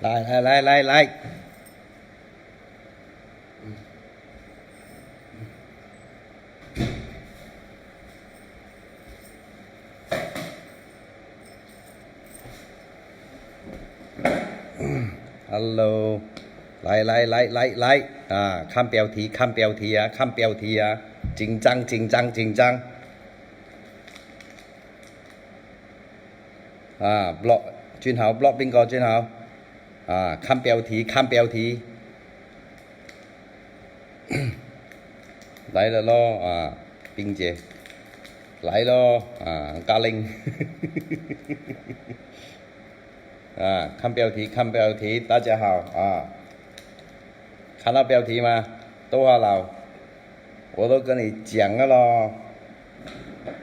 来，Hello，来啊！看标题啊！紧张啊！block 俊豪 block 邊個？俊豪啊！看標題，來了咯啊！冰姐來咯啊！嘉玲啊！看標題，大家好啊！看到標題嗎？豆花佬，我都跟你講了咯，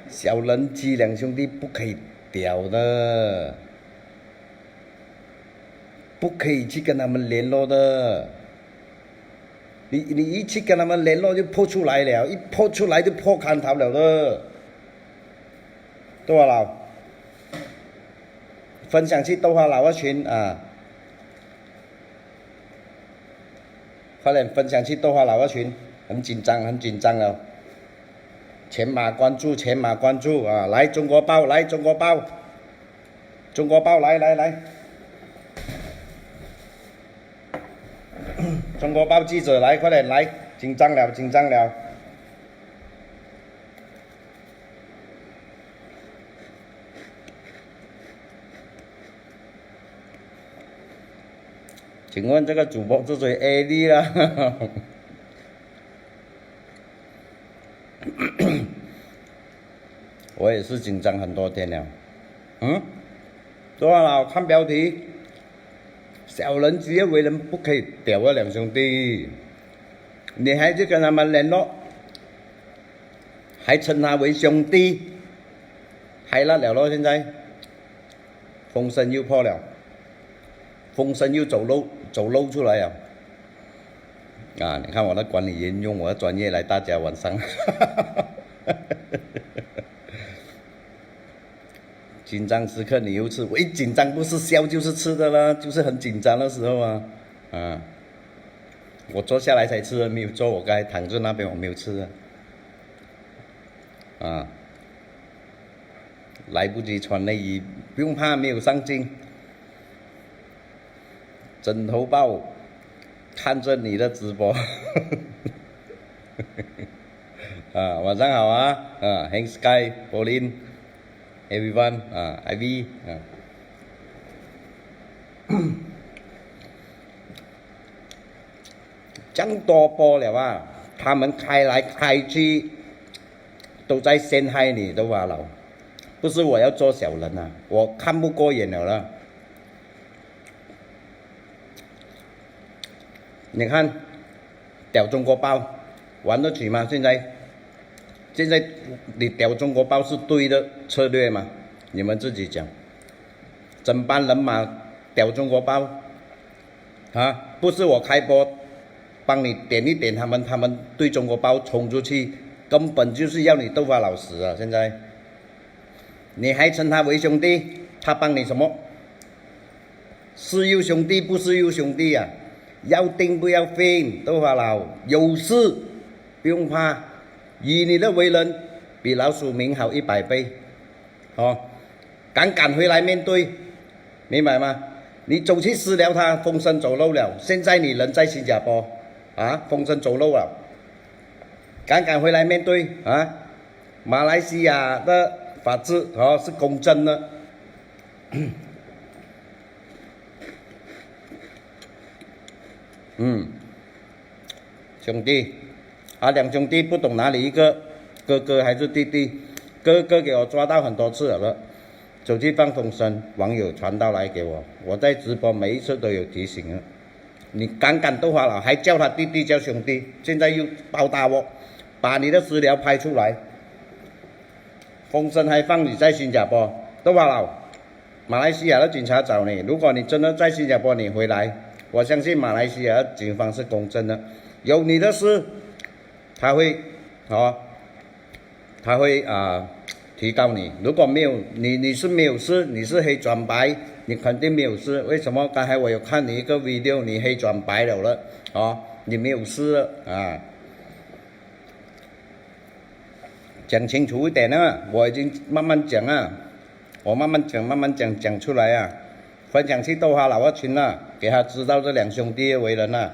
小人機兩兄弟不可以屌的，不可以去跟他們聯絡的。你一去跟他們聯絡就破出來了，一破出來就破看頭了的。豆花佬，分享去豆花佬的群啊！快點分享去豆花佬的群，很緊張了。全馬關注啊！來中國包，來，來，中國包記者來，快點來，緊張了。請問這個主播是誰 ？AD 啦。我也是緊張很多天了。豆花佬看標題，小人職業為人不可以屌啊兩兄弟，你還去跟他們聯絡，還稱他為兄弟，嗨辣了咯！現在風聲又破了，風聲又走漏出來了。啊！你看我的管理員用我的專業來，大家晚上緊張時刻你又吃，我一緊張不是笑就是吃的啦，就是很緊張的時候啊，我坐下來才吃的，沒有坐，我剛才躺在那邊我沒有吃的，來不及穿內衣，不用怕沒有上鏡，枕頭抱看着你的直播晚上好啊，Hank Sky Pauline。Everyone Ivy這樣多波了啊！他們開來開去都在陷害你，豆花佬。不是我要做小人啊，我看不過眼了啦。你看，屌中國包玩得起嗎？現在你屌中國包是對的策略嗎？你們自己講。整班人馬屌中國包不是我開播幫你點一點他們對中國包衝出去，根本就是要你豆花佬死啊！現在你還稱他為兄弟，他幫你什麼？是友兄弟不是友兄弟啊？要定不要飛，豆花佬有事不用怕，以你的為人比老鼠命好100倍，敢回來面對，明白嗎？你走去私聊他，風聲走漏了，現在你人在新加坡風聲走漏了，敢回來面對馬來西亞的法治是公正的。兄弟兩兄弟不懂哪裡一個哥哥還是弟弟，哥哥給我抓到很多次了，走去放風聲，網友傳到來給我，我在直播每一次都有提醒了。你敢豆花佬還叫他弟弟叫兄弟，現在又包打我，把你的私聊拍出來，風聲還放你在新加坡，豆花佬，馬來西亞的警察找你，如果你真的在新加坡你回來，我相信馬來西亞的警方是公正的，有你的事他會提高你。如果没有你是没有事，你是黑转白，你肯定没有事。为什么？刚才我有看你一个 video， 你黑转白了哦，你没有事了啊。讲清楚一点啊！我已经慢慢讲啊，我慢慢讲，讲出来啊，分享去豆花老二群啊，给他知道这两兄弟的为人啊，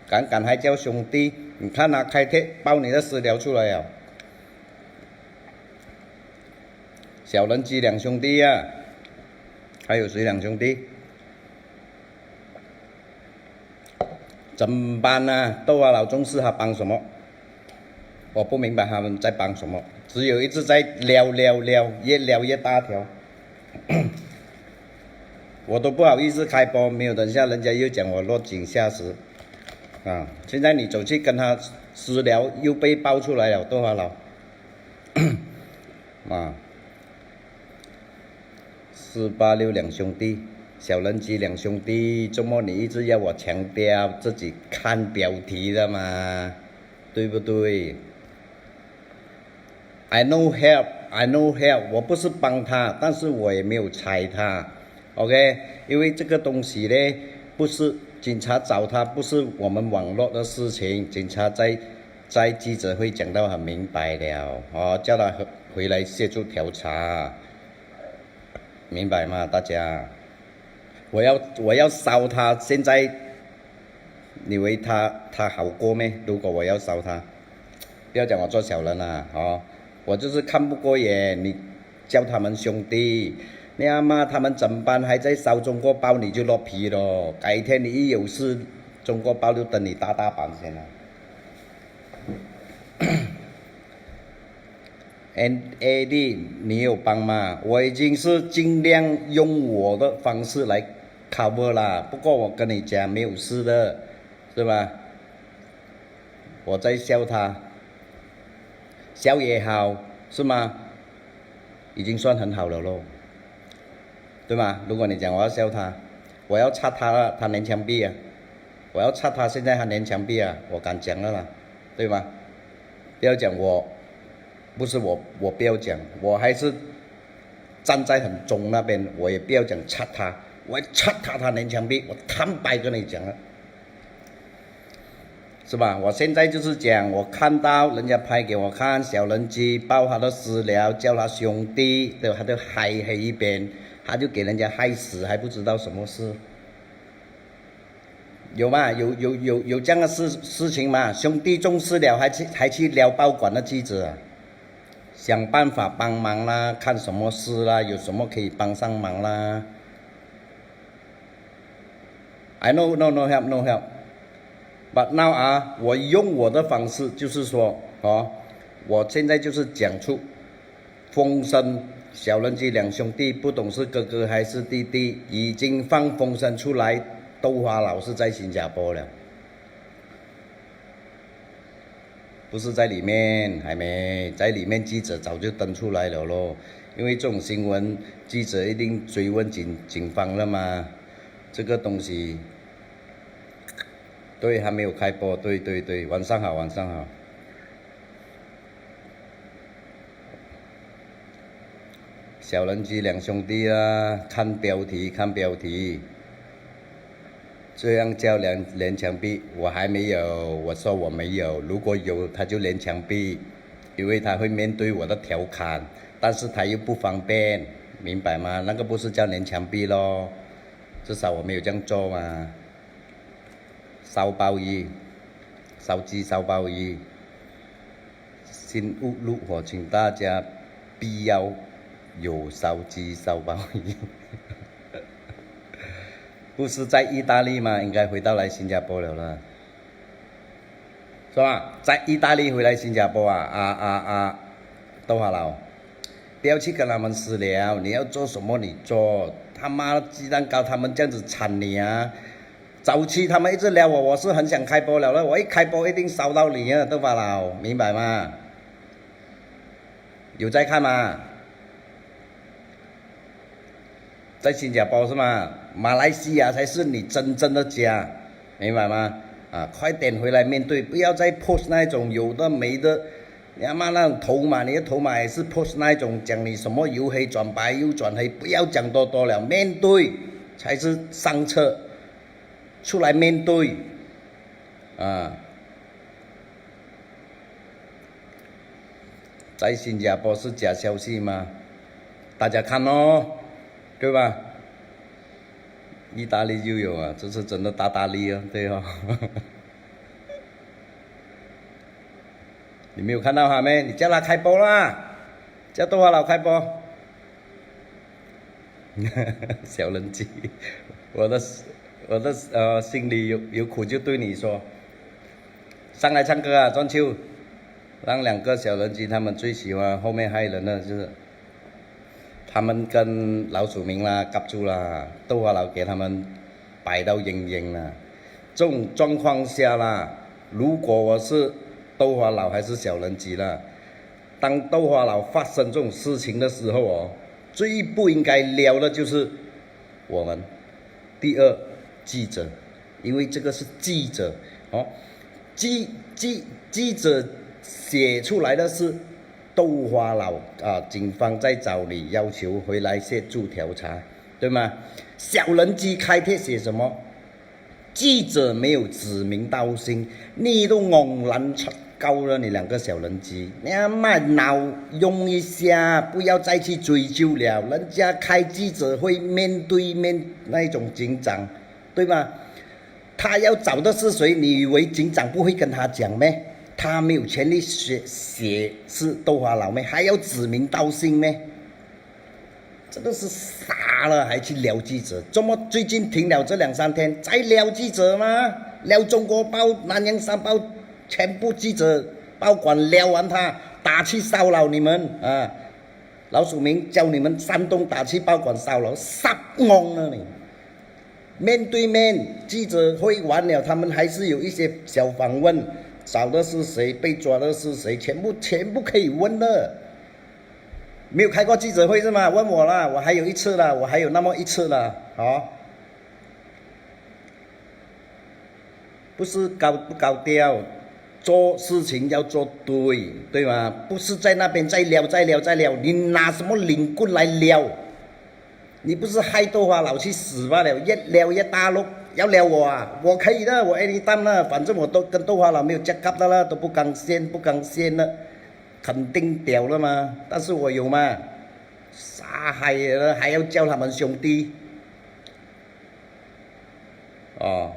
敢还叫兄弟？你看他开贴爆你的私聊出来啊！小人机两兄弟啊，还有谁两兄弟？怎办呢？豆花老宗师他帮什么？我不明白他们在帮什么，只有一直在撩，越撩越大条。我都不好意思开播，没有等下人家又讲我落井下石啊！现在你走去跟他私聊，又被爆出来了，豆花佬啊！486两兄弟，小人机两兄弟，周末你一直要我强调自己看标题的嘛，对不对？I know help，我不是帮他，但是我也没有拆他 ，OK？ 因为这个东西呢，不是警察找他，不是我们网络的事情，警察在记者会讲到很明白了，哦，叫他回来协助调查，明白吗？大家，我要烧他，现在你以为他好过没？如果我要烧他，不要讲我做小人啊，哦。我就是看不过眼，你叫他们兄弟，你阿妈他们整班还在烧中国包，你就落皮咯。改天你一有事，中国包就等你大板先了。NAD， 你有帮吗？我已经是尽量用我的方式来 cover 啦。不过我跟你讲，没有事的，是吧？我在笑他。笑也好，是吗？已经算很好了咯，对吗？如果你讲我要笑他，我要插他了，他粘墙壁啊！我要插他，现在他粘墙壁啊！我敢讲了啦，对吗？不要讲我，不是我不要讲，我还是站在很中那边，我也不要讲插他，我要插他粘墙壁，我坦白跟你讲了。是吧？我现在就是讲，我看到人家拍给我看，小人机爆他的私聊，叫他兄弟，他就嗨黑一边，他就给人家害死，还不知道什么事，有吗？有这样的事情吗？兄弟中私了，还去撩报馆的记者啊，想办法帮忙啦，看什么事啦，有什么可以帮上忙啦。I know no help。But now 啊，我用我的方式，就是说，我现在就是讲出风声，小人机两兄弟不懂是哥哥还是弟弟，已经放风声出来，豆花老是在新加坡了，不是在里面，还没在里面，记者早就登出来了咯，因为这种新闻，记者一定追问警方了嘛，这个东西。对，还没有开播。对，晚上好。小人机两兄弟啊，看标题，这样叫连墙壁，我还没有，我说我没有，如果有他就连墙壁，因为他会面对我的调侃，但是他又不方便，明白吗？那个不是叫连墙壁咯，至少我没有这样做嘛。烧鲍鱼，烧鸡烧鲍鱼，新误入伙，请大家必要有烧鸡烧鲍鱼。不是在意大利吗？应该回到来新加坡了啦，是吧？在意大利回来新加坡啊，豆花佬，不要去跟他们私聊，你要做什么你做，他妈鸡蛋糕他们这样子惨你啊！早期他们一直撩我是很想开播了，我一开播一定烧到你啊，豆花佬，明白吗？有在看吗？在新加坡是吗？马来西亚才是你真正的家，明白吗？啊，快点回来面对，不要再 post 那种有的没的你他妈那种头嘛，你的头嘛也是 post 那一种讲你什么由黑转白又转黑，不要讲多了，面对才是上策，出来面对啊！在新加坡是假消息吗？大家看哦，对吧？意大利就有啊，这是真的大利啊，对哦。你没有看到他没？你叫他开播啦，叫豆花佬开播。小人机，我的心里有苦就对你说，上来唱歌啊，中秋，让两个小人机他们最喜欢，后面害人的就是他们跟老鼠明啦夹住啦，豆花佬给他们摆到赢赢了。这种状况下啦，如果我是豆花佬还是小人机啦，当豆花佬发生这种事情的时候哦，最不应该撩的就是我们。第二，记者，因为这个是记者哦，记者写出来的是豆花佬啊，警方在找你，要求回来协助调查，对吗？小人机开帖写什么？记者没有指名道姓，你都昂然出高了，你两个小人机，你他妈脑用一下，不要再去追究了。人家开记者会面对面那种警长，对吧？他要找的是谁？你以为警长不会跟他讲咩？他没有权利写是豆花佬咩？还要指名道姓咩？真的是傻了，还去撩记者？怎么最近停了这2-3天，在撩记者吗？撩中国报、南洋商报，全部记者报馆撩完他，打去骚扰你们啊！老鼠明叫你们山东打去报馆骚扰，杀懵了你！面对面记者会完了，他们还是有一些小访问，找的是谁，被抓的是谁，全部可以问的。没有开过记者会是吗？问我啦，我还有一次啦，我还有那么一次啦，哦，不是高不高调，做事情要做对，对吗？不是在那边再撩，你拿什么领棍来撩？你不是害豆花佬去死罢了，越撩越大陆，要撩我啊？我可以的，我 anytime 了，反正我都跟豆花佬没有接触的了，都不敢先了。肯定屌了吗？但是我有吗？杀害了还要叫他们兄弟？哦，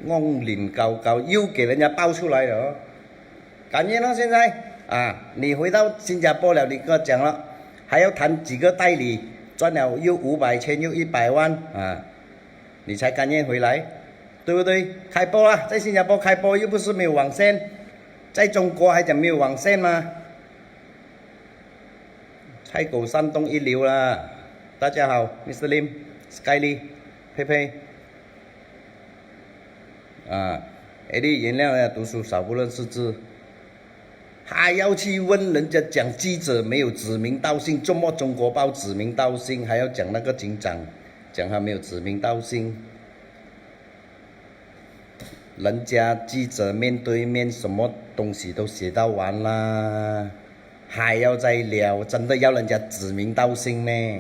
昂脸高又给人家爆出来了，感觉了现在啊，你回到新加坡了，你跟我讲了，还要谈几个代理，赚了又500千又100万啊，你才甘愿回来，对不对？开播了，在新加坡开播又不是没有网线。在中国还讲没有网线吗？菜狗山东一流啦！大家好 ，Mr. Lim、Skyly、佩佩啊 ，Eddie 原谅了，读书少不认识字，还要去问人家讲记者没有指名道姓，周末中国报指名道姓，还要讲那个警长讲他没有指名道姓。人家记者面对面什么东西都写到完啦，还要再聊，真的要人家指名道姓咩？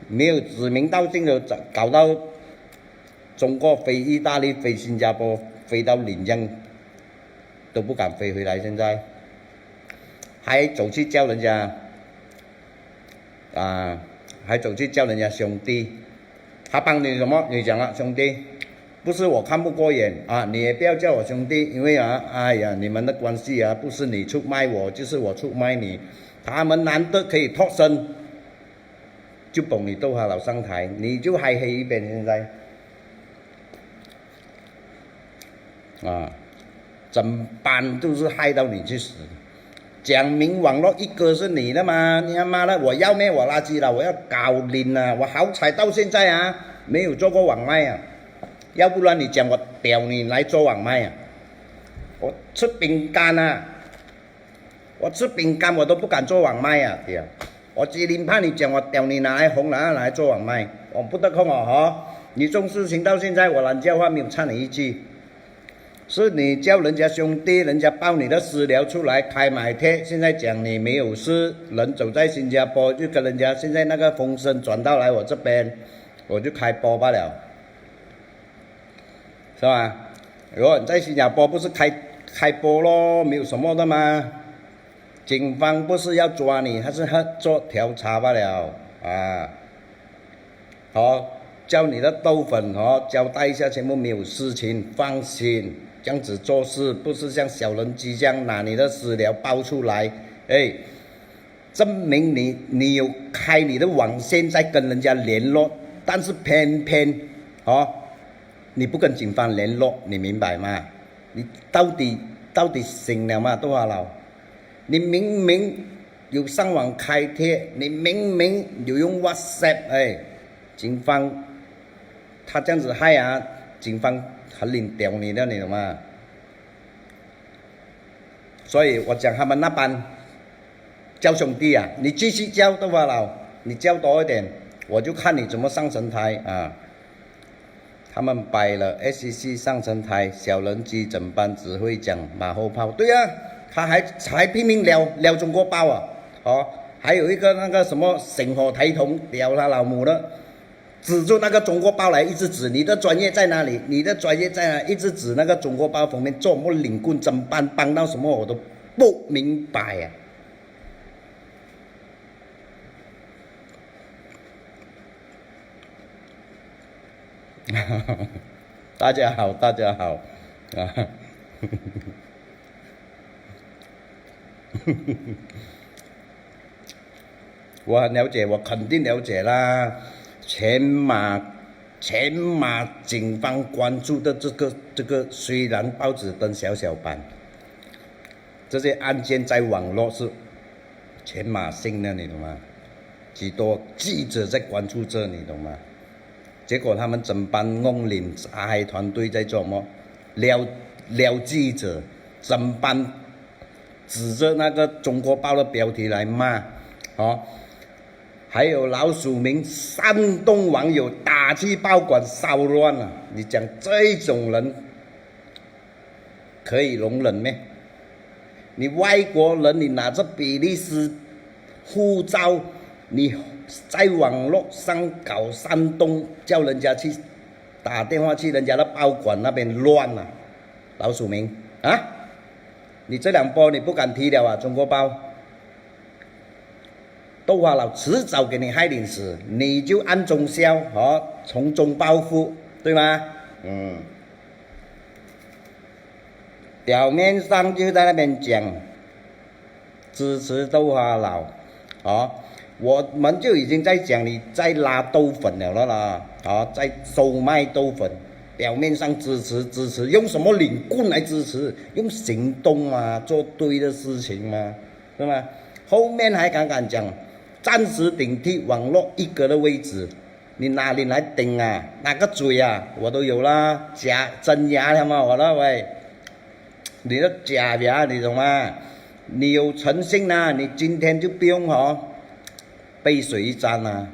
没有指名道姓的，搞到中国飞意大利、飞新加坡、飞到临江都不敢飞回来，现在还走去叫人家啊。还走去叫人家兄弟，他帮你什么？你讲了兄弟，不是我看不过眼啊，你也不要叫我兄弟，因为啊，哎呀，你们的关系啊，不是你出卖我，就是我出卖你。他们难得可以脱身，就捧你豆花佬上台，你就嗨黑一边现在啊，整班都是害到你去死。讲明网络一哥是你的吗？你他妈的，我要咩？我垃圾了，我要搞零啊！我好彩到现在啊，没有做过网卖啊，要不然你讲我屌你来做网卖啊！我吃饼干啊，我吃饼干我都不敢做网卖啊！对啊，我只怕你讲我屌你拿来红拿来做网卖，我不得空哦哈！你种事情到现在，我懒觉话没有唱你一句，是你叫人家兄弟，人家报你的私聊出来开买贴，现在讲你没有事，人走在新加坡，就跟人家现在那个风声转到来我这边，我就开播罢了，是吧？如果你在新加坡不是开播咯，没有什么的吗？警方不是要抓你，他是做调查罢了啊。好，叫你的豆粉交代一下，全部没有事情，放心，这样子做事不是像小人机这样拿你的私聊爆出来，哎，证明你有开你的网线在跟人家联络，但是偏偏你不跟警方联络，你明白吗？你到底醒了吗？多少老？你明明有上网开贴，你明明有用 WhatsApp， 哎，警方他这样子害啊，警方很领屌你的，你懂吗？所以我讲他们那班叫兄弟啊，你继续叫多少老，你叫多一点，我就看你怎么上神台啊！他们摆了 SCC 上神台，小人机整班只会讲马后炮，对啊。他还拼命撩中国包啊！还有一个那个什么省火台童撩他老母的，指住那个中国包来，一直指你的专业在哪里？你的专业在哪？一直指那个中国包封面做什么领棍侦办，帮到什么我都不明白啊！大家好，大家好啊！我很了解，我肯定了解啦。全马警方关注的这个，虽然报纸登小版，这些案件在网络是全马性的，你懂吗？许多记者在关注这，你懂吗？结果他们整班弄领查海团队在做什么？撩记者，整班指着那个中国报的标题来骂，还有老鼠民煽动网友打击报馆骚乱啊！你讲这种人可以容忍咩？你外国人，你拿着比利时护照，你在网络上搞煽动，叫人家去打电话去人家的报馆那边乱啊！老鼠民啊！你这两波你不敢踢了啊！中国包，豆花佬迟早给你害领死，你就暗中消从中报复，对吗？表面上就在那边讲支持豆花佬，我们就已经在讲你在拉豆粉了啦，在售卖豆粉。表面上支持，用什么领棍来支持？用行动嘛，做对的事情嘛，是吗？后面还敢讲暂时顶替网络一哥的位置，你哪里来顶啊？哪个嘴啊？我都有啦，真牙他妈我那喂，你的假牙你懂吗？你有诚信啊，你今天就不用背水一战啊，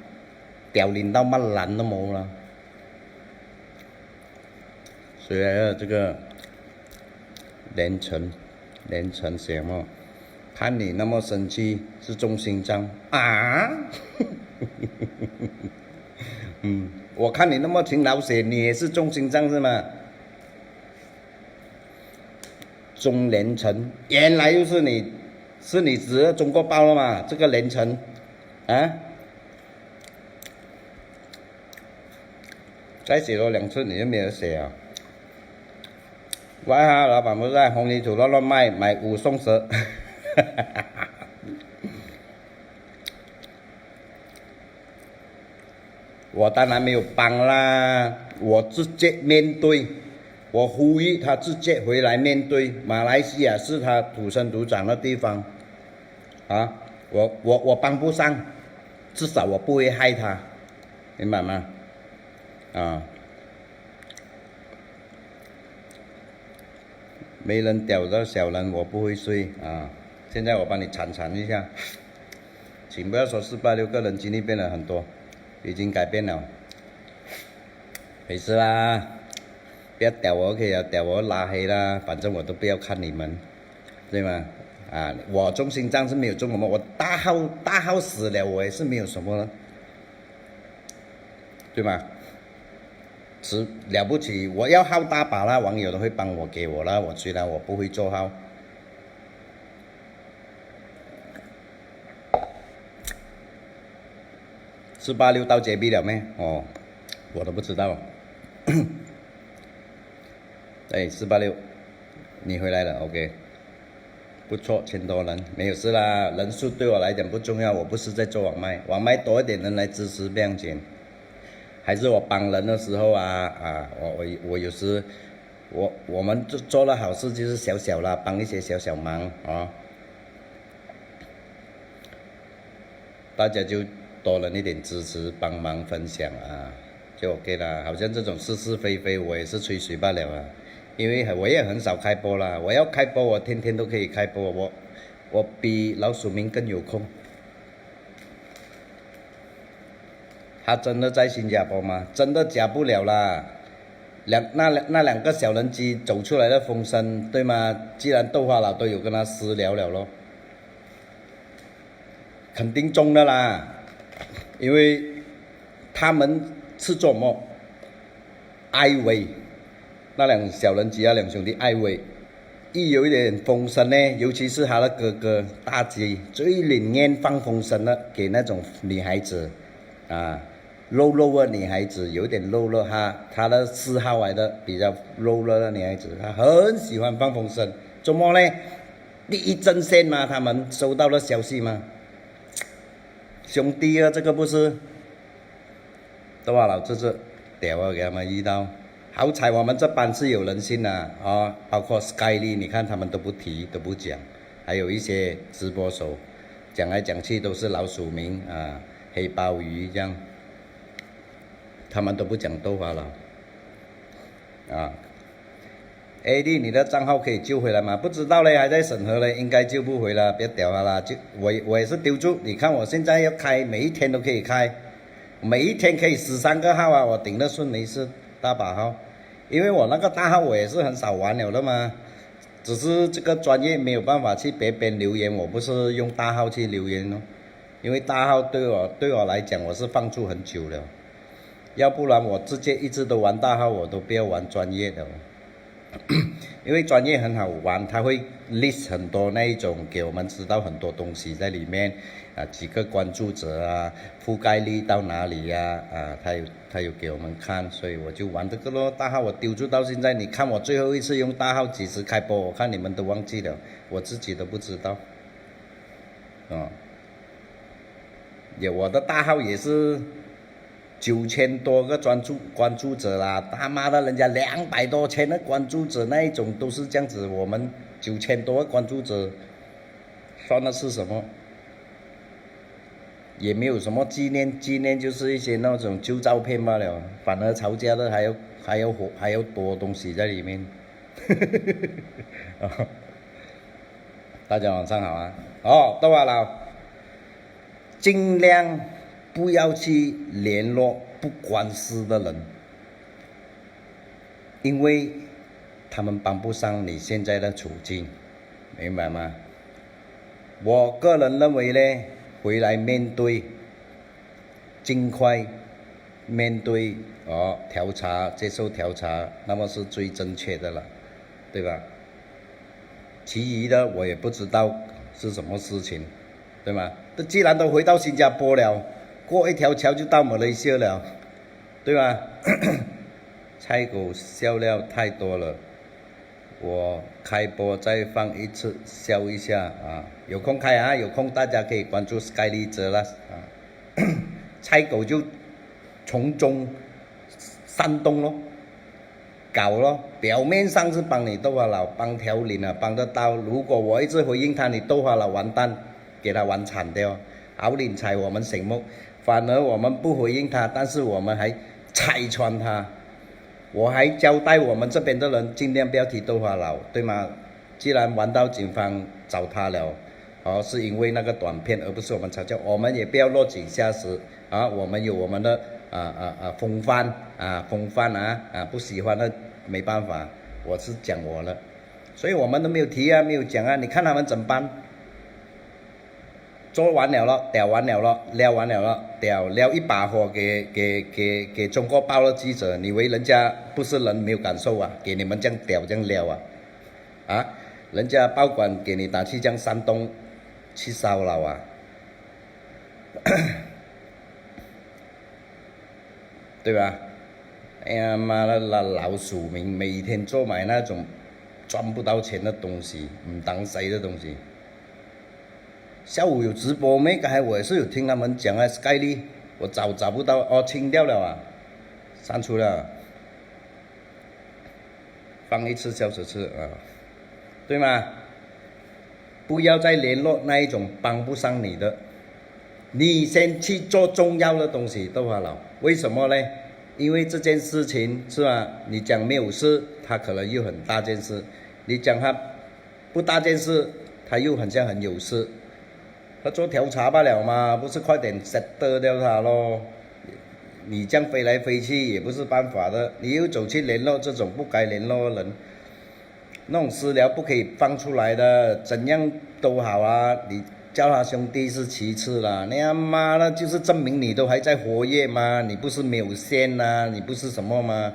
屌领到乜烂都冇了。所以这个连城写什么？看你那么生气，是中心章啊？我看你那么勤劳写，你也是中心章是吗？中连城，原来又是你，是你指着中国报了嘛？这个连城啊？再写多2次你就没有写啊？喂哈，老板不在，红泥土乱卖，买5送10。我当然没有帮啦，我直接面对，我呼吁他直接回来面对。马来西亚是他土生土长的地方，我帮不上，至少我不会害他，明白吗？没人屌的小人我不会睡啊！现在我帮你铲一下，请不要说486个人经历变了很多，已经改变了。没事啦，不要屌我可以啊，屌我拉黑啦，反正我都不要看你们，对吗？啊，我中心账是没有中什么，我大号死了，我也是没有什么了，对吗？只了不起，我要号大把啦，网友都会帮我给我啦，我虽然我不会做号。486到JB 了没？哦，我都不知道。哎，486，你回来了 ，OK， 不错，1000多人，没有事啦。人数对我来讲不重要，我不是在做网卖，网卖多一点人来支持不要紧。还是我帮人的时候啊，我有时我们做了好事就是小小啦，帮一些小忙啊，大家就多人一点支持，帮忙分享啊，就 OK 啦。好像这种是是非非，我也是吹水罢了啊。因为我也很少开播啦，我要开播，我天天都可以开播，我比老鼠民更有空。他真的在新加坡吗？真的假不了啦。那两个小人机走出来的风声，对吗？既然豆花佬都有跟他私聊了咯，肯定中的啦。因为他们是做什么？艾薇，那两小人机啊，两兄弟艾薇，一有一点风声呢，尤其是他的哥哥大鸡，最宁愿放风声了给那种女孩子啊。肉肉的女孩子，有点肉肉，她的嗜好来的，比较肉肉的女孩子，她很喜欢放风声。怎么呢？第一阵线嘛，他们收到了消息嘛。兄弟啊，这个不是，豆花佬这是屌啊，给他们遇到。好彩我们这班是有人性的啊，包括 Skyly， 你看他们都不提都不讲，还有一些直播手，讲来讲去都是老鼠民啊，黑鲍鱼这样。他们都不讲豆花了啊 ！AD， 你的账号可以救回来吗？不知道嘞，还在审核嘞，应该救不回了，别屌他啦！就我也是丢住，你看我现在要开，每一天都可以开，每一天可以13个号啊，我顶得顺没事，大把号。因为我那个大号我也是很少玩了的嘛，只是这个专业没有办法去别边留言，我不是用大号去留言哦，因为大号对我来讲我是放住很久了。要不然我直接一直都玩大号，我都不要玩专业的，因为专业很好玩，它会 list 很多那一种给我们知道很多东西在里面啊，几个关注者啊，覆盖率到哪里呀啊，它有给我们看，所以我就玩这个咯。大号我丢住到现在，你看我最后一次用大号几时开播，我看你们都忘记了，我自己都不知道，我的大号也是。9000多个关注者啦，他妈的，人家200多千的关注者那一种都是这样子，我们9000多个关注者，算的是什么？也没有什么纪念就是一些那种旧照片罢了，反而吵架的还要多东西在里面。大家晚上好啊！豆花佬，尽量不要去联络不关事的人，因为他们帮不上你现在的处境，明白吗？我个人认为呢，回来面对，尽快面对调查，接受调查，那么是最正确的了，对吧？其余的我也不知道是什么事情，对吗？既然都回到新加坡了，过一条桥就到马来西亚了，对吧？菜狗笑料太多了，我开播再放一次笑一下啊！有空开啊，有空大家可以关注 Skyly 哲啦啊！菜狗就从中煽动咯，搞咯，表面上是帮你豆花佬帮调理啊，帮得到。如果我一直回应他，你豆花佬完蛋，给他玩惨掉。好理财我们醒目，反而我们不回应他，但是我们还拆穿他。我还交代我们这边的人尽量不要提豆花佬，对吗？既然玩到警方找他了，哦，是因为那个短片，而不是我们吵架。我们也不要落井下石啊，我们有我们的风范不喜欢的没办法，我是讲我的，所以我们都没有提啊，没有讲啊，你看他们怎么办？做完了咯，屌完了咯，撩完了咯，撩一把火给中国报的记者，你以为人家不是人没有感受啊？给你们这样屌这样撩啊？人家报馆给你打去这样山东去骚扰啊？对吧？哎呀妈的，老鼠民每天做买那种赚不到钱的东西，唔当谁的东西。下午有直播没？刚才我也是有听他们讲啊 ，Skyly， 我找不到哦，清掉了啊，删除了，放一次消失次啊，对吗？不要再联络那一种帮不上你的，你先去做重要的东西，豆花佬。为什么呢？因为这件事情是吧？你讲没有事，他可能又很大件事；你讲他不大件事，他又很像很有事。他做调查罢了嘛，不是快点 settle 掉他咯？你这样飞来飞去也不是办法的，你又走去联络这种不该联络的人，那种私聊不可以放出来的，怎样都好啊，你叫他兄弟是其次啦，你他妈的就是证明你都还在活跃吗？你不是没有线啊，你不是什么吗？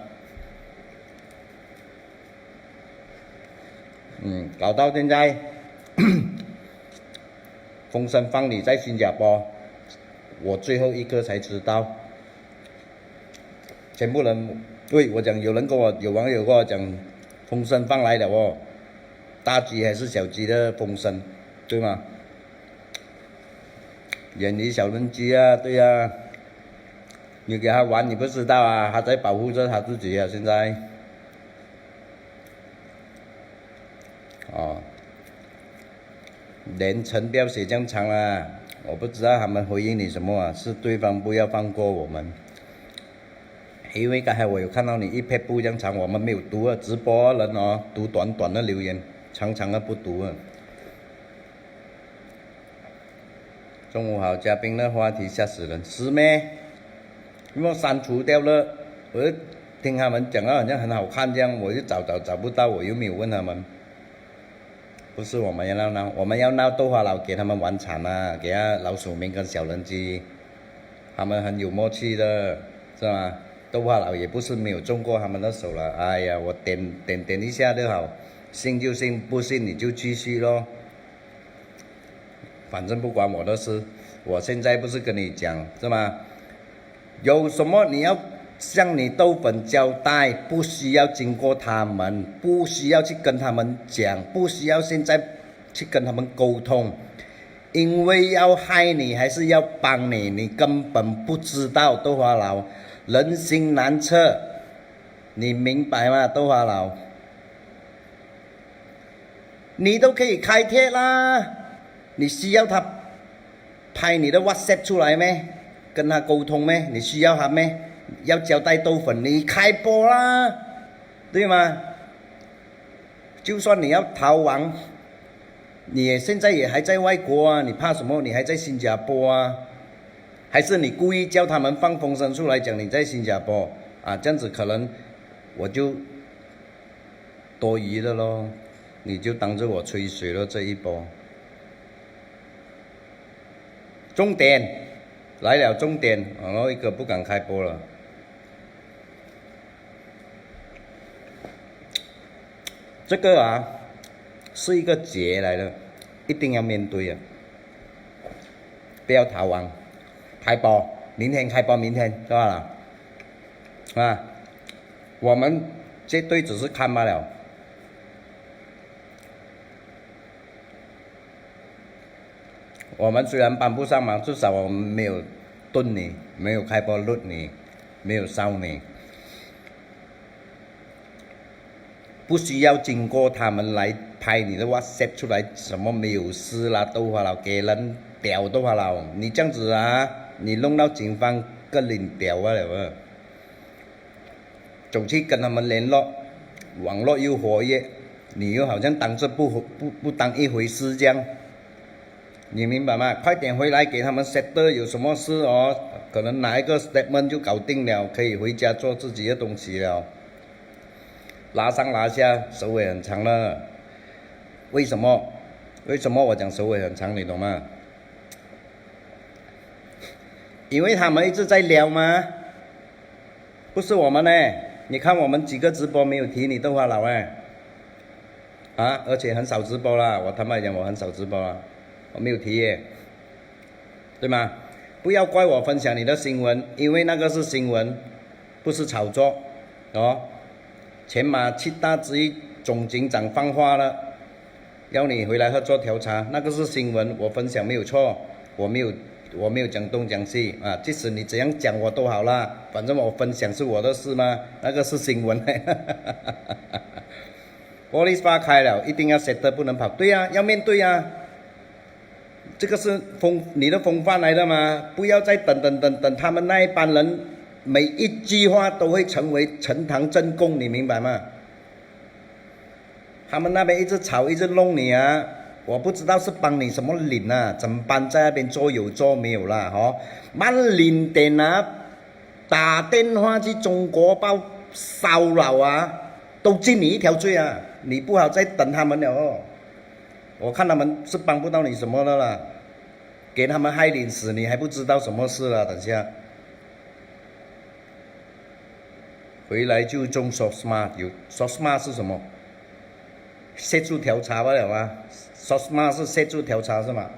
搞到现在。风声放你在新加坡，我最后一个才知道，全部人对我讲，有网友跟我讲，风声放来了哦，大鸡还是小鸡的风声，对吗？远离小人机啊，对啊，你给他玩你不知道啊，他在保护着他自己啊，现在，哦。连程不要写这样长啦，我不知道他们回应你什么啊？是对方不要放过我们，因为刚才我有看到你一篇不这样长，我们没有读啊，直播人哦，读短短的留言，长长的不读啊。中午好，嘉宾的话题吓死人，是咩？因为删除掉了，我就听他们讲到好像很好看这样，我就找不到，我又没有问他们。不是我们要闹，我们要闹豆花佬给他们玩惨啊！给他老鼠民跟小人机，他们很有默契的，是吧？豆花佬也不是没有中过他们的手了。哎呀，我点一下就好，信就信，不信你就继续咯。反正不关我的事，我现在不是跟你讲是吗？有什么你要向你豆粉交代，不需要经过他们，不需要去跟他们讲，不需要现在去跟他们沟通，因为要害你还是要帮你，你根本不知道豆花佬，人心难测，你明白吗？豆花佬，你都可以开贴啦，你需要他拍你的 WhatsApp 出来咩？跟他沟通咩？你需要他咩？要交代豆粉，你开播啦，对吗？就算你要逃亡，你也现在也还在外国啊，你怕什么？你还在新加坡啊？还是你故意叫他们放风声出来讲你在新加坡啊？这样子可能我就多余的咯，你就当着我吹水了这一波。重点来了，重点，然后一个不敢开播了。这个啊，是一个劫来的，一定要面对啊！不要逃亡，开播，明天开播，明天是吧？啊，我们绝对只是看罢了。我们虽然帮不上忙，至少我们没有炖你，没有开播录你，没有烧你。不需要经过他们来拍你的WhatsApp出来，什么没有事啦，豆花佬给人屌豆花佬，你这样子啊，你弄到警方更领屌啊了，走去跟他们联络，网络又活跃，你又好像当这不当一回事这样，你明白吗？快点回来给他们 set 有什么事哦？可能拿一个 statement 就搞定了，可以回家做自己的东西了。拉上拉下，手尾很长了。为什么？为什么我讲手尾很长？你懂吗？因为他们一直在撩吗？不是我们呢。你看我们几个直播没有提你豆花佬哎。啊，而且很少直播啦。我坦白讲，我很少直播啦，我没有提耶，对吗？不要怪我分享你的新闻，因为那个是新闻，不是炒作哦。前马7大之一总警长放话了，要你回来合作调查，那个是新闻，我分享没有错，我没有讲东讲西啊，即使你怎样讲我都好啦，反正我分享是我的事嘛，那个是新闻。玻璃发开了，一定要 set 不能跑，对呀、要面对呀、这个是你的风范来的嘛，不要再等他们那一班人每一句话都会成为呈堂证供，你明白吗？他们那边一直吵一直弄你啊，我不知道是帮你什么领啊，整班在那边做有做没有啦，哦，慢领点啊，打电话去中国报骚扰啊，都进你一条罪啊，你不好再等他们了哦，我看他们是帮不到你什么的啦，给他们害领死你还不知道什么事了，等下。回来就中 SOSMA 有 SOSMA 是什么？协助调查罢了吗 ？SOSMA 是协助调查是吗？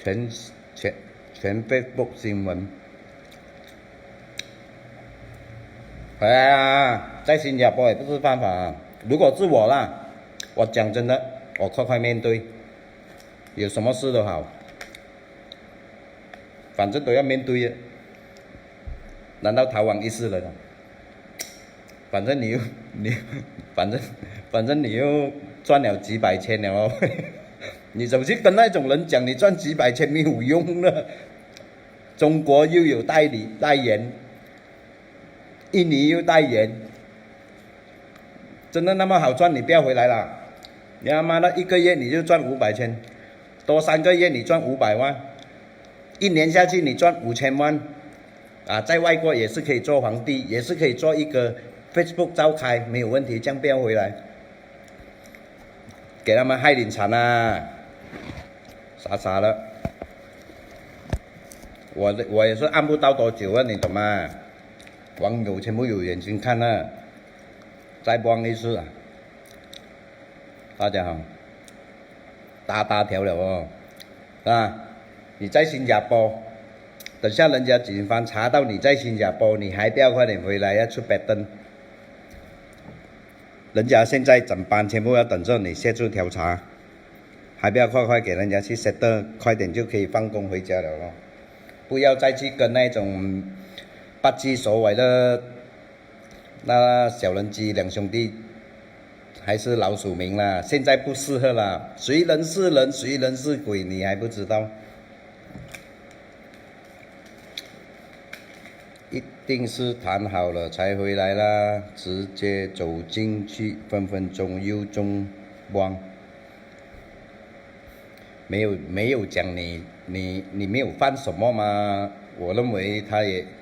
全 Facebook 新闻。哎呀，在新加坡也不是办法啊。如果是我啦，我讲真的，我快面对，有什么事都好，反正都要面对的。难道逃亡一世了？反正反正你又赚了几百千了哦。你总是跟那种人讲你赚几百千没有用的。中国又有代言。印尼又代言，真的那么好赚？你不要回来了！你他妈的一个月你就赚500千，多3个月你赚500万，一年下去你赚5000万，啊，在外国也是可以做皇帝，也是可以做一个 Facebook 召开，没有问题，这样不要回来，给他们害领惨啊！傻的，我也是按不到多久啊，你懂吗？网友全部有眼睛看了，再帮一次啊！大家好，大条了哦，啊！你在新加坡，等下人家警方查到你在新加坡，你还不要快点回来，要出白灯。人家现在整班全部要等着你协助调查，还不要快给人家去 set， 快点就可以放工回家了咯，不要再去跟那种不知所谓的那小人机两兄弟还是老鼠民啦，现在不适合啦，谁人是人谁人是鬼你还不知道，一定是谈好了才回来啦，直接走进去分分钟又中光，没有讲你没有犯什么吗？我认为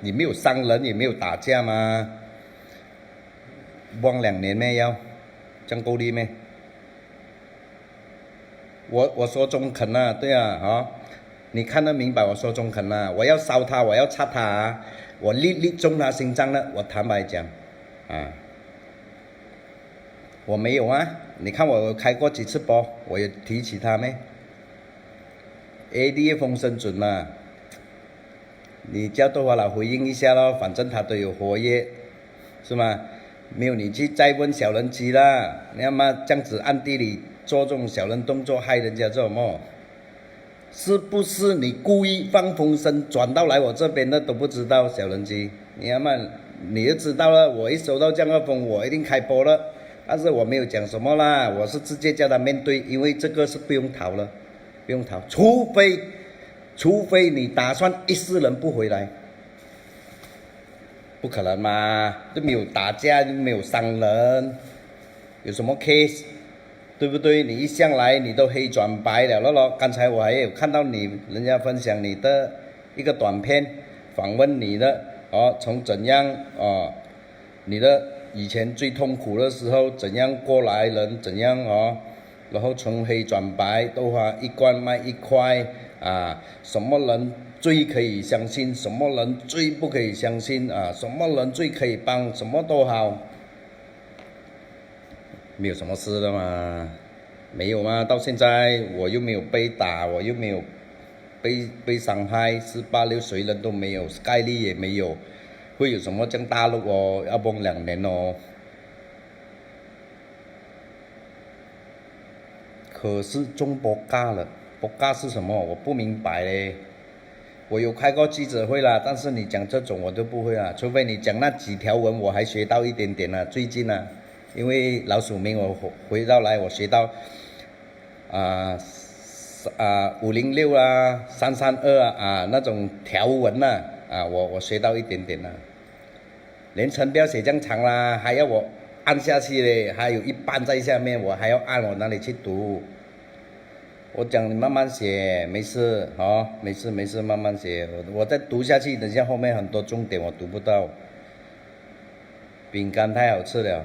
你没有伤人，也没有打架吗？忘2年没要，这样够力没？我说中肯啊，对啊，哦，你看得明白我说中肯啊？我要烧他，我要插他啊，我力中他心脏了，我坦白讲，啊，我没有啊，你看我开过几次播，我有提起他没 ？AD 风声准嘛？你叫豆花佬回应一下咯，反正他都有活跃，是吗？没有你去再问小人机啦，你他妈这样子暗地里做这种小人动作害人家做什么？是不是你故意放风声转到来我这边的都不知道小人机？你他妈你就知道了，我一收到这样的风我一定开播了，但是我没有讲什么啦，我是直接叫他面对，因为这个是不用逃了。不用逃，除非你打算一世人不回来，不可能嘛，都没有打架，没有伤人，有什么 case， 对不对？你一向来你都黑转白了咯。刚才我还有看到人家分享你的一个短片，访问你的从怎样你的以前最痛苦的时候怎样过来人怎样然后从黑转白，豆花一罐卖1块什么人最可以相信，什么人最不可以相信什么人最可以帮，什么都好，没有什么事的嘛，没有嘛，到现在我又没有被打，我又没有被伤害，486谁人都没有，Sky Lee也没有，会有什么这样大陆要崩2年可是中博嘎了，博嘎是什么？我不明白嘞。我有开过记者会啦，但是你讲这种我都不会啦，除非你讲那几条文，我还学到一点点啦。最近因为老鼠名我回到来，我学到506啊332那种条文我学到一点点啦。连程标写这样长啦，还要我按下去嘞，还有一半在下面，我还要按，我哪里去读？我讲你慢慢写，没事没事，慢慢写。我再读下去，等下后面很多重点我读不到。饼干太好吃了，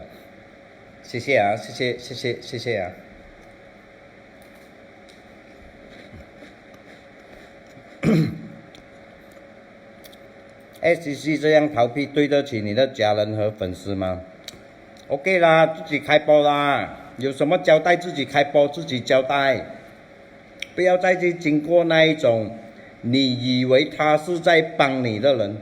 谢谢啊，谢谢啊。SCC 这样逃避，对得起你的家人和粉丝吗 ？OK 啦，自己开播啦，有什么交代自己开播，自己交代。不要再去经过那一种你以为他是在帮你的人，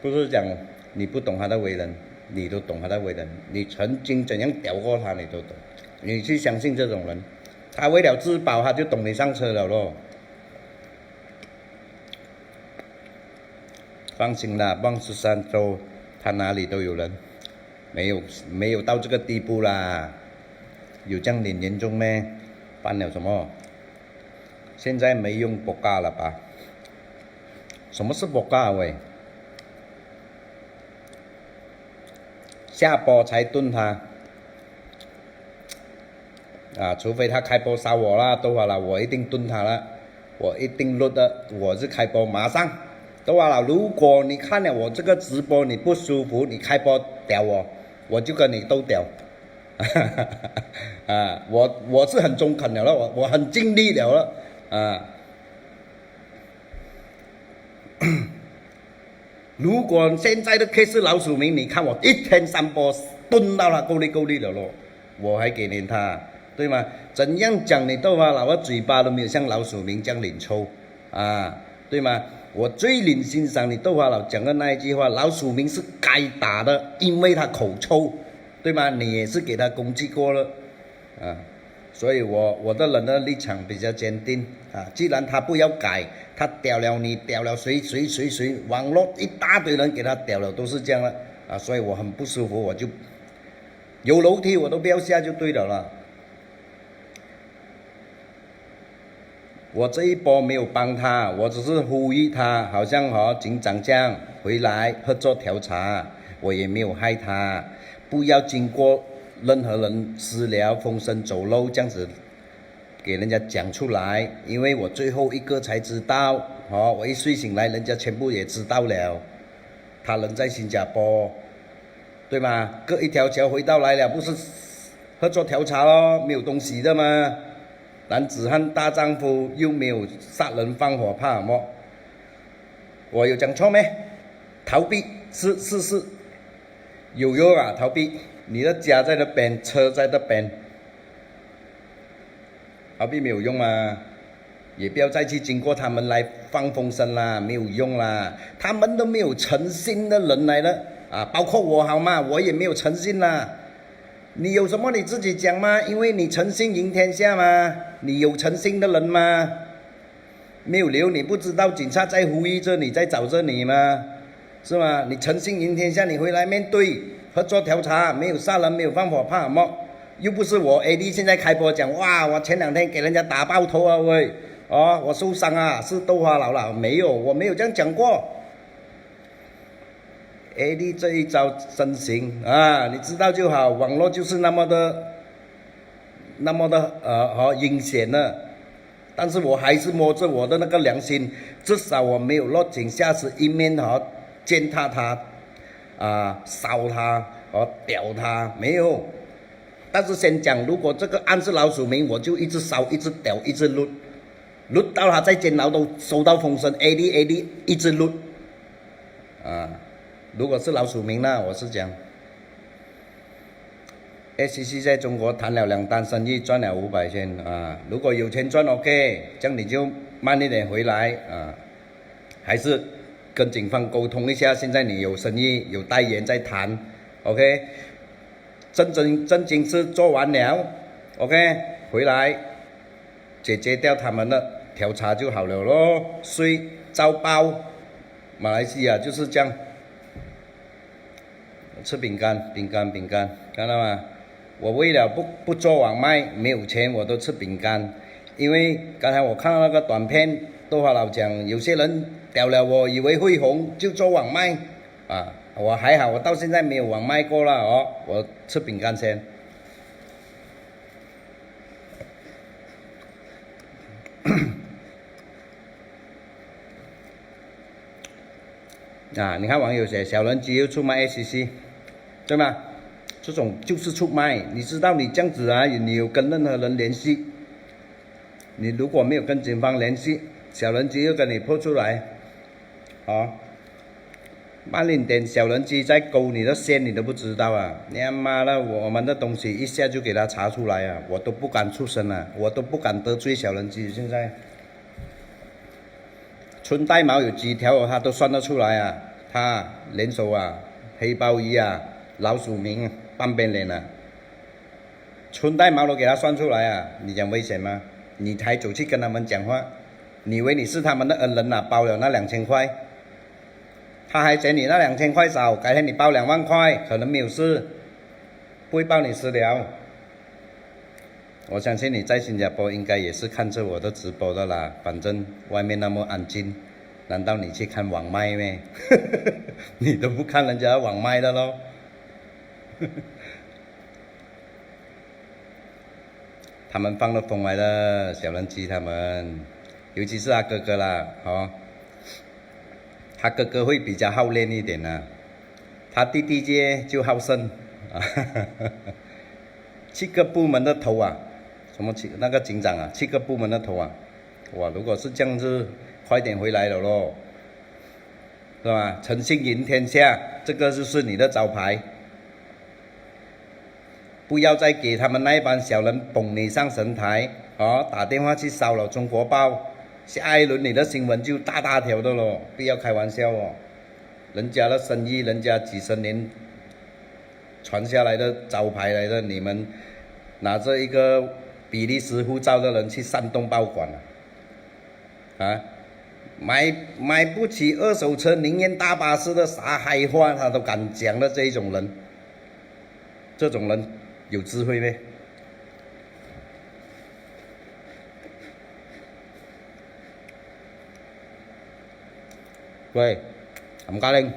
不是讲你不懂他的为人，你都懂他的为人，你曾经怎样屌过他，你都懂。你去相信这种人，他为了自保，他就懂你上车了咯。放心啦，望13州他哪里都有人，没有到这个地步啦。有这样严重咩？办了什么？现在没用博嘎了吧？什么是博嘎喂？下播才炖他除非他开播杀我啦，都好了，我一定炖他了，我一定录的，我是开播马上都好了。如果你看了我这个直播你不舒服，你开播屌我就跟你斗屌。我是很中肯了，我很尽力了如果现在的 case 老鼠名，你看我1天3播蹲到他够力了咯，我还给你他，对吗？怎样讲你豆花佬的嘴巴都没有像老鼠名这样领抽对吗？我最领欣赏你豆花佬讲的那一句话，老鼠名是该打的，因为他口臭。对吗？你也是给他攻击过了所以我的人的立场比较坚定既然他不要改，他屌了你，屌了谁，网络一大堆人给他屌了，都是这样了所以我很不舒服，我就有楼梯我都不要下就对了啦。我这一波没有帮他，我只是呼吁他，好像警长这样回来合作调查，我也没有害他。不要经过任何人私聊风声走漏这样子给人家讲出来，因为我最后一个才知道我一睡醒来人家全部也知道了，他人在新加坡，对吗？隔一条桥回到来了，不是合作调查咯，没有东西的吗？男子汉大丈夫又没有杀人放火，怕什么？我有讲错没？逃避是有用逃避，你的家在那边，车在那边，逃避没有用也不要再去经过他们来放风声啦，没有用啦，他们都没有诚信的人来了包括我好吗？我也没有诚信啦。你有什么你自己讲吗？因为你诚信赢天下吗？你有诚信的人吗？没有留你不知道警察在呼吁着你，在找着你吗？是吗？你诚信赢天下，你回来面对合作调查，没有杀人，没有放火，怕什么？又不是我 AD 现在开播讲，哇，我前2天给人家打爆头啊喂，哦，我受伤啊，是豆花佬了，没有，我没有这样讲过。AD 这一招真行啊，你知道就好，网络就是那么的阴险呢。但是我还是摸着我的那个良心，至少我没有落井下石，一面践踏他，烧他，屌他，没有。但是先讲，如果这个案是老鼠民，我就一直烧，一直屌，一直撸到他在监牢都收到风声 ，AD 一直撸，如果是老鼠民呢，我是讲 ，SCC 在中国谈了2单生意，赚了500千啊。如果有钱赚 OK， 这样你就慢一点回来啊，还是跟警方沟通一下。现在你有生意有代言在谈 ，OK， 正经事做完了 ，OK， 回来解决掉他们的调查就好了咯。税照包，马来西亚就是这样。吃饼干，看到吗？我为了不做网卖，没有钱我都吃饼干，因为刚才我看到那个短片，豆花佬讲有些人屌了我，以为会红就做网卖，我还好，我到现在没有网卖过了哦，我吃饼干先。你看网友写小人机又出卖 SCC， 对吗？这种就是出卖。你知道你这样子你有跟任何人联系？你如果没有跟警方联系，小人机又跟你破出来，慢一点，小人机在勾你的线，你都不知道啊！你他妈的，我们的东西一下就给他查出来啊！我都不敢出声啊，我都不敢得罪小人机。现在春带毛有几条他都算得出来啊！他联手黑鲍鱼老鼠民半边脸春带毛都给他算出来你讲危险吗？你还走去跟他们讲话，你以为你是他们的恩人包了那2000块，他还嫌你那2000块少，改天你包2万块，可能没有事，不会报你私了。我相信你在新加坡应该也是看着我的直播的啦，反正外面那么安静，难道你去看网卖咩？你都不看人家网卖的咯。他们放了风来了，小人机他们，尤其是他哥哥啦，他哥哥会比较好练一点他弟弟就好胜7个部门的头什么那个警长7个部门的头哇，如果是这样子，快点回来了咯，是吧？诚信赢天下，这个就是你的招牌。不要再给他们那一帮小人捧你上神台打电话去骚扰中国报，下一轮你的新闻就大条的咯，不要开玩笑人家的生意，人家几十年传下来的招牌来的，你们拿着一个比利时护照的人去山东报馆买不起2手车，宁愿大巴士的啥嗨话他都敢讲的这种人，有智慧咩？喂，冚家拎，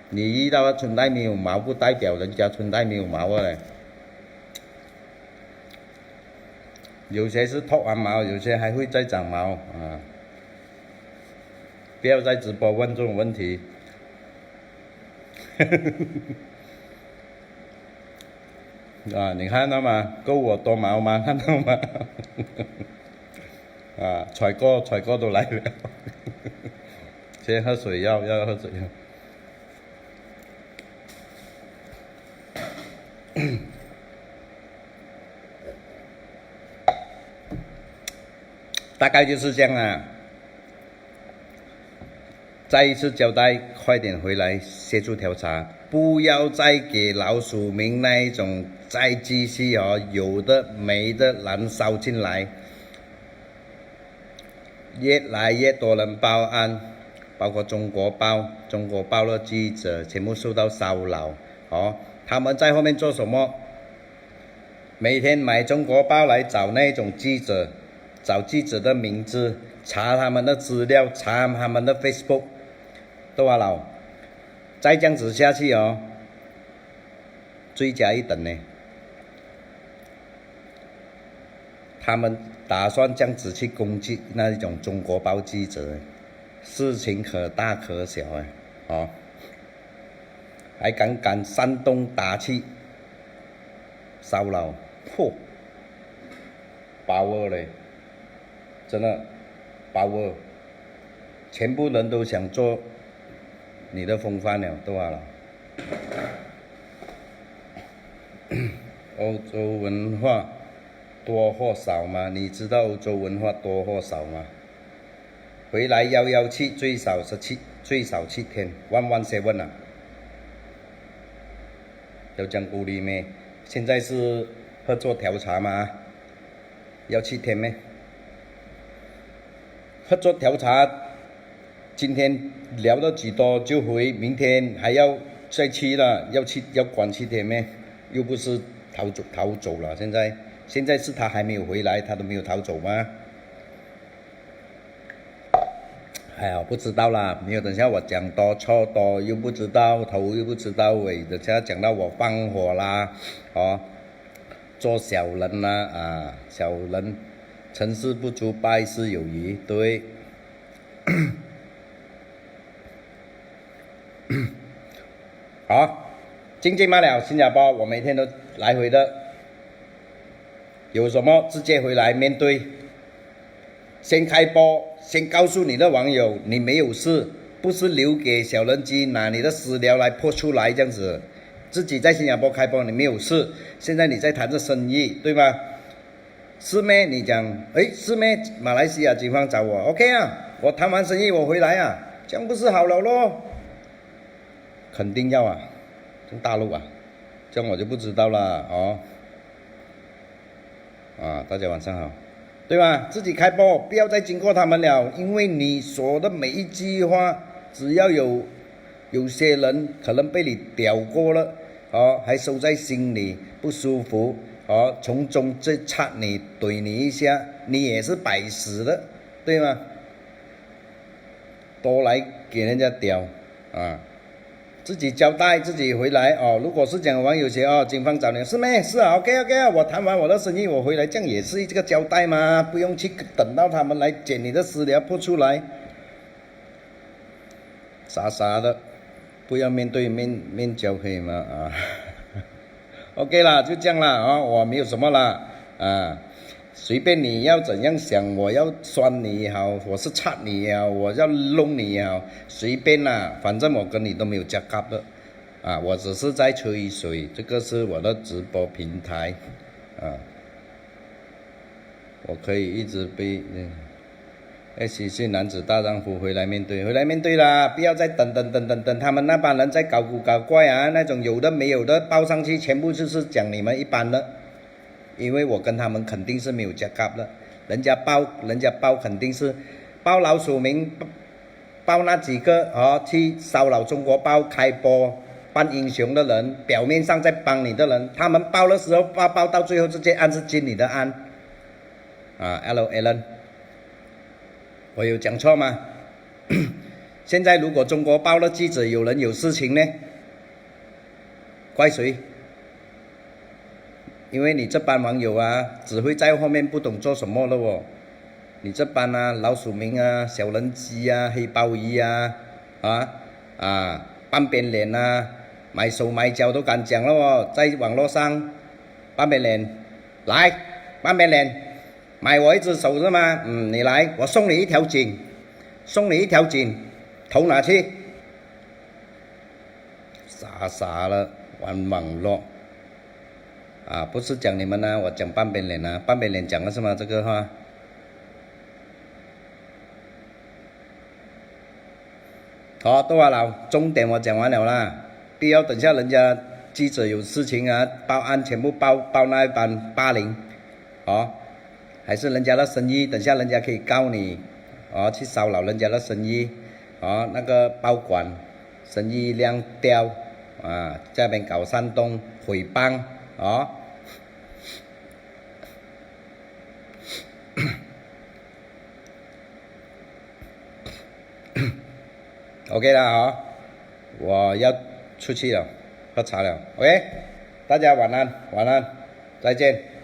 你遇到春带没有毛，不代表人家春带没有毛有些是脱完毛，有些还会再长毛不要在直播问这种问题。你看到吗？够我多毛吗？看到吗？财哥都来了。先喝水，要喝水。大概就是这样再一次交代，快点回来协助调查，不要再给老鼠民那一种再继续有的没的燃烧进来，越来越多人报案，包括中国报的记者全部受到骚扰他们在后面做什么？每天买中国报来找那种记者，找记者的名字，查他们的资料，查他们的 Facebook， 都话老，再这样子下去哦，罪加一等呢。他们打算这样子去攻击那一种中国报记者，事情可大可小哦，还敢煽动打气，骚扰，嚯，power嘞，真的 power， 全部人都想做你的风范了，都好了。欧洲文化多或少吗？你知道欧洲文化多或少吗？回来117最少7天，117啊！要这样鼓励咩？现在是合作调查吗？要7天咩？合作调查，今天聊到几多就回，明天还要再去了，要管7天咩？又不是逃走了，现在是他还没有回来，他都没有逃走吗？哎呀，不知道啦，没有，等下我讲多错多又不知道，头又不知道尾，等下讲到我放火啦，哦，做小人啦啊，小人成事不足败事有余，对。好，经济嘛了，新加坡我每天都来回的，有什么直接回来面对。先开播，先告诉你的网友你没有事，不是留给小人机拿你的私聊来泼出来这样子。自己在新加坡开播你没有事，现在你在谈着生意，对吧？是咩？你讲，是咩？马来西亚警方找我 ，OK 啊，我谈完生意我回来啊，这样不是好了咯？肯定要啊，从大陆啊，这样我就不知道了哦。啊，大家晚上好。对吧？自己开播，不要再经过他们了，因为你说的每一句话，只要有些人可能被你屌过了，哦，还收在心里不舒服，哦，从中再插你怼你一下，你也是白死的，对吗？多来给人家屌啊！自己交代，自己回来哦。如果是讲网友写哦，警方找你是咩？是啊 ，OK 啊，我谈完我的生意，我回来，这样也是这个交代嘛，不用去等到他们来捡你的私聊泼出来，傻傻的，不要面对面交可以吗？啊，OK 啦，就这样啦啊，我没有什么啦啊。随便你要怎样想，我要酸你也好，我是插你也好，我要弄你也好，随便啦，反正我跟你都没有加嘎的，啊，我只是在吹水，这个是我的直播平台，啊，我可以一直被喜讯男子大丈夫回来面对啦，不要再等他们那帮人在搞古搞怪啊，那种有的没有的报上去，全部就是讲你们一般的。因为我跟他们肯定是没有加嘎的，人家报肯定是报老鼠名，报那几个去骚扰中国报开播扮英雄的人，表面上在帮你的人，他们报的时候报到最后直接案是进你的案啊 ，Hello Alan， 我有讲错吗？现在如果中国报的记者有人有事情呢，怪谁？因为你这班网友啊，只会在后面不懂做什么了哦。你这班啊，老鼠民啊，小人机啊，黑鲍鱼啊，半边脸啊，买手买脚都敢讲了哦，在网络上，半边脸，来，半边脸，买我一只手是吗？你来，我送你一条颈，投哪去？傻傻了，玩网络。啊，不是讲你们呢，我讲半边脸啊，半边脸讲的是吗？这个话，好，多话了，重点我讲完了啦，不要等下人家记者有事情啊，报案全部报那一班霸凌，还是人家的生意，等下人家可以告你，去骚扰人家的生意，那个报馆生意量掉，在那边搞煽动诽谤。OK 了啊，我要出去了，喝茶了。OK，大家晚安，晚安，再见。